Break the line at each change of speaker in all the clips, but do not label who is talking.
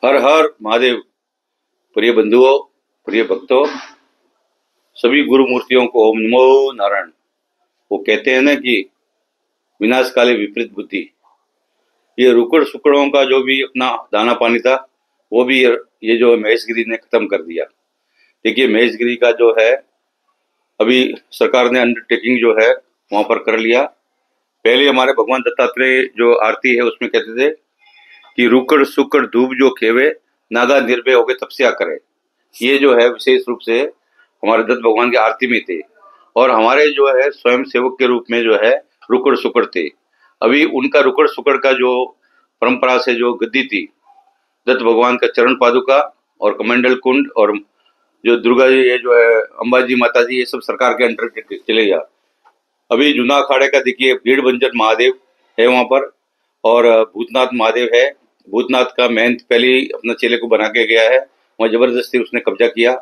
हर हर महादेव। प्रिय बंधुओं, प्रिय भक्तों, सभी गुरु मूर्तियों को ओम नमो नारायण। वो कहते हैं ना कि विनाश काले विपरीत बुद्धि। ये रुकड़ सुकड़ों का जो भी अपना दाना पानी था वो भी ये जो महेश गिरी ने खत्म कर दिया। देखिए, महेश गिरी का जो है अभी सरकार ने अंडरटेकिंग जो है वहां पर कर लिया। पहले हमारे भगवान दत्तात्रेय जो आरती है उसमें कहते थे कि रुकड़ सुकड़ धूप जो खेवे, नागा निर्भय होके तपस्या करे। ये जो है विशेष रूप से हमारे दत्त भगवान की आरती में थे और हमारे जो है स्वयं सेवक के रूप में जो है रुकड़ सुकड़ थे। अभी उनका रुकड़ सुकड़ का जो परंपरा से जो गद्दी थी, दत्त भगवान का चरण पादुका और कमंडल कुंड और जो दुर्गा जी, ये जो है अंबाजी माता जी, ये सब सरकार के अंडर चले गया। अभी जूना अखाड़े का देखिए भीड़ बंजर महादेव है वहां पर और भूतनाथ महादेव है। भूतनाथ का महंत पहले ही अपना चेले को बना के गया है, वहां जबरदस्ती उसने कब्जा किया।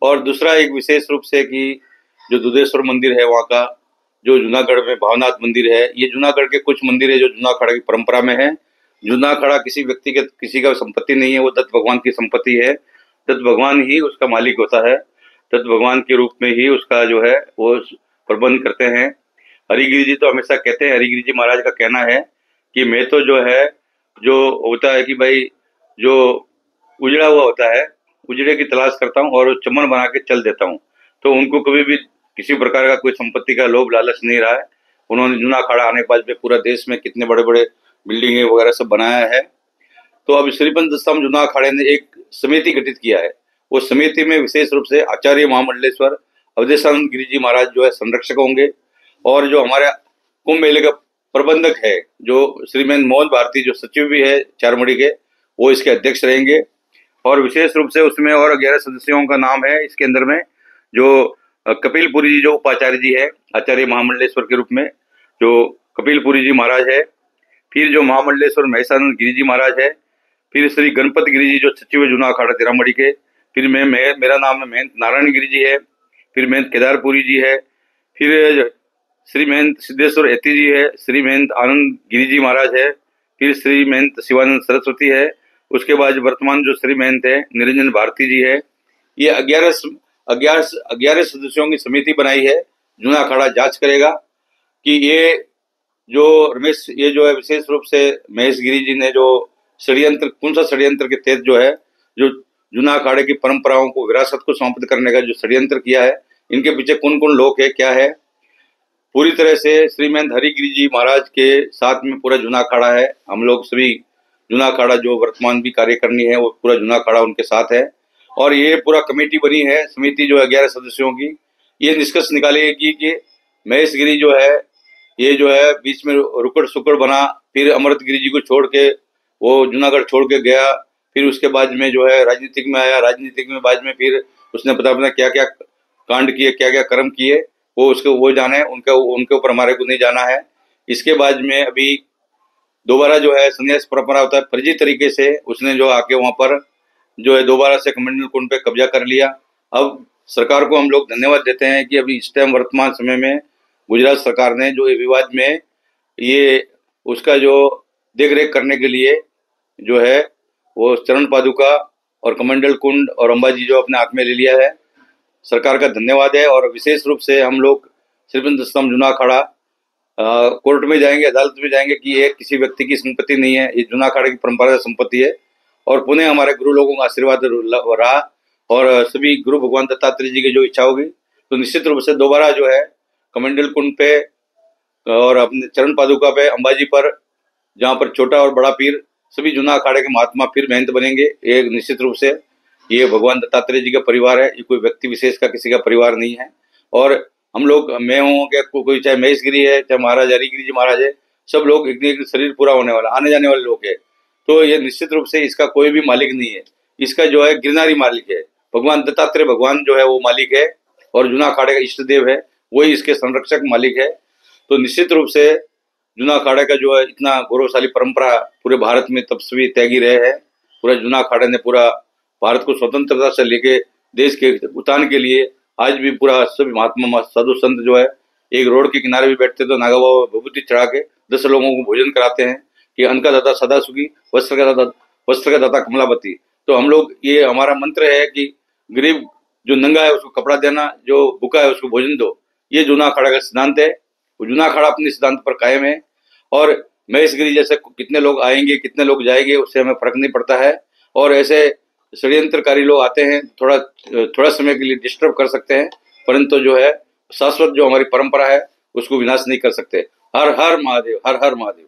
और दूसरा एक विशेष रूप से कि जो दुधेश्वर मंदिर है वहाँ का, जो जूनागढ़ में भावनाथ मंदिर है, ये जूनागढ़ के कुछ मंदिर है जो जूना अखाड़ा की परंपरा में है। जूना अखाड़ा किसी व्यक्ति के किसी का संपत्ति नहीं है, वो दत्त भगवान की संपत्ति है। दत्त भगवान ही उसका मालिक होता है, दत्त भगवान के रूप में ही उसका जो है वो प्रबंध करते हैं। हरिगिरी जी तो हमेशा कहते हैं, हरिगिरी जी महाराज का कहना है कि मैं तो जो है जो होता है कि भाई जो उजड़ा हुआ होता है उजड़े की तलाश करता हूँ और चमन बना के चल देता हूँ। तो उनको कभी भी किसी प्रकार का कोई संपत्ति का लोभ लालच नहीं रहा है। उन्होंने जूना अखाड़ा आने के बाद में पूरा देश में कितने बड़े बड़े बिल्डिंगे वगैरह सब बनाया है। तो अब श्रीपंत स्तंभ जूना अखाड़े ने एक समिति गठित किया है। वो समिति में विशेष रूप से आचार्य महामंडलेश्वर अवधेशानंद गिरी जी महाराज जो है संरक्षक होंगे और जो हमारे कुंभ मेले का प्रबंधक है जो श्रीमान मोहन भारती जो सचिव भी है चारमढ़ी के, वो इसके अध्यक्ष रहेंगे। और विशेष रूप से उसमें और 11 सदस्यों का नाम है इसके अंदर में, जो कपिलपुरी जी जो उपाचार्य जी है आचार्य महामंडलेश्वर के रूप में, जो कपिलपुरी जी महाराज है। फिर जो महामंडलेश्वर महेशानंद गिरी जी महाराज है। फिर श्री गणपति गिरी जी जो सचिव है जूना अखाड़ा तिरामढ़ी के। फिर मेरा नाम है महंत नारायण गिरी जी है। फिर महंत केदारपुरी जी है। फिर श्री महंत सिद्धेश्वर एती जी है। श्री महंत आनंद गिरी जी महाराज है। फिर श्री महंत शिवानंद सरस्वती है। उसके बाद वर्तमान जो श्री महंत है निरंजन भारती जी है। ये 11 सदस्यों की समिति बनाई है। जूना अखाड़ा जांच करेगा कि ये जो रमेश, ये जो है विशेष रूप से महेश गिरी जी ने जो षड्यंत्र, कौन सा षड्यंत्र के तहत जो है जो जूना अखाड़े की परंपराओं को विरासत को सौंपित करने का जो षड्यंत्र किया है, इनके पीछे कौन कौन लोग है, क्या है। पूरी तरह से श्रीमंत हरिगिरी जी महाराज के साथ में पूरा जूना अखाड़ा है। हम लोग सभी जूना अखाड़ा जो वर्तमान भी कार्यकारिणी है वो पूरा जूना अखाड़ा उनके साथ है। और ये पूरा कमेटी बनी है समिति जो 11 सदस्यों की। ये निष्कर्ष निकालेगी कि महेश गिरी जो है ये जो है बीच में रुकड़ सुकड़ बना, फिर अमृत गिरी जी को छोड़ के वो जूनागढ़ छोड़ के गया। फिर उसके बाद में जो है राजनीतिक में आया, राजनीतिक में बाद में फिर उसने पता क्या क्या कांड किए, क्या क्या कर्म किए, वो उसको वो जाने, उनके ऊपर हमारे को नहीं जाना है। इसके बाद में अभी दोबारा जो है संन्यास परंपरा होता है, फर्जी तरीके से उसने जो आके वहां पर जो है दोबारा से कमंडल कुंड पे कब्जा कर लिया। अब सरकार को हम लोग धन्यवाद देते हैं कि अभी इस टाइम वर्तमान समय में गुजरात सरकार ने जो विवाद में ये उसका जो देख रेख करने के लिए जो है वो चरण पादुका और कमंडल कुंड और अंबाजी जो अपने हाथ में ले लिया है। सरकार का धन्यवाद है। और विशेष रूप से हम लोग श्रीपंत स्तंभ जूना अखाड़ा कोर्ट में जाएंगे, अदालत में जाएंगे कि ये किसी व्यक्ति की संपत्ति नहीं है, ये जूना अखाड़े की परंपरा संपत्ति है। और पुनः हमारे गुरु लोगों का आशीर्वाद रहा और सभी गुरु भगवान दत्तात्रेय जी की जो इच्छा होगी तो निश्चित रूप से दोबारा जो है कमंडल कुंड पे और अपने चरण पादुका पे अंबाजी पर, जहाँ पर छोटा और बड़ा पीर सभी जूना अखाड़े के महात्मा फिर महंत बनेंगे। ये निश्चित रूप से ये भगवान दत्तात्रेय जी का परिवार है, ये कोई व्यक्ति विशेष का किसी का परिवार नहीं है। और हम लोग, मैं हूँ क्या कोई, चाहे महेश गिरी है, चाहे महाराज हरिगिरी जी महाराज है, सब लोग एक शरीर पूरा होने वाला आने जाने वाले लोग है। तो ये निश्चित रूप से इसका कोई भी मालिक नहीं है, इसका जो है गिरनारी मालिक है भगवान दत्तात्रेय भगवान जो है वो मालिक है और जूना अखाड़े का इष्ट देव है, वही इसके संरक्षक मालिक है। तो निश्चित रूप से जूना अखाड़े का जो है इतना गौरवशाली परंपरा पूरे भारत में तपस्वी त्यागी रहे हैं। पूरा जूना अखाड़े ने पूरा भारत को स्वतंत्रता से लेके देश के उत्थान के लिए आज भी पूरा सभी महात्मा साधु संत जो है एक रोड के किनारे भी बैठते तो नागा बाबा विभूति चढ़ा के 10 लोगों को भोजन कराते हैं कि अन्न का दाता सदा सुखी, वस्त्र का दाता वस्त्र का दाता कमलापति। तो हम लोग, ये हमारा मंत्र है कि गरीब जो नंगा है उसको कपड़ा देना, जो भूखा है उसको भोजन दो। ये जूना अखाड़ा का सिद्धांत है। वो जूना अखाड़ा अपने सिद्धांत पर कायम है और महेशगिरी जैसे कितने लोग आएंगे, कितने लोग जाएंगे, उससे हमें फर्क नहीं पड़ता है। और ऐसे षड्यंत्रकारी लोग आते हैं, थोड़ा समय के लिए डिस्टर्ब कर सकते हैं, परंतु जो है शाश्वत जो हमारी परंपरा है उसको विनाश नहीं कर सकते। हर हर महादेव, हर हर महादेव।